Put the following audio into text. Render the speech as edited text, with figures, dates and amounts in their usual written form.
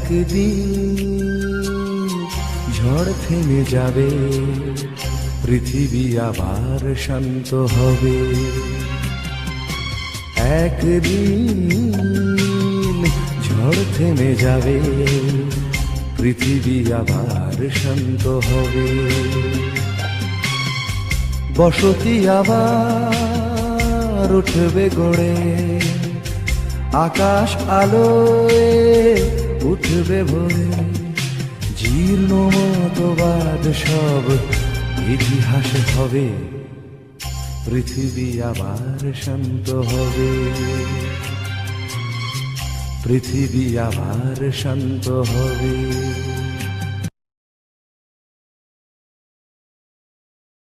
একদিন ঝড় থেমে যাবে, পৃথিবী আবার শান্ত হবে। একদিন ঝড় থেমে যাবে, পৃথিবী আবার শান্ত হবে। বসতি আবার উঠবে গড়ে, আকাশ আলোয় উঠবে ভরে। জীর্ণ মতবাদ সব ইতিহাস হবে, পৃথিবী আবার শান্ত হবে। পৃথিবী আবার শান্ত হবে।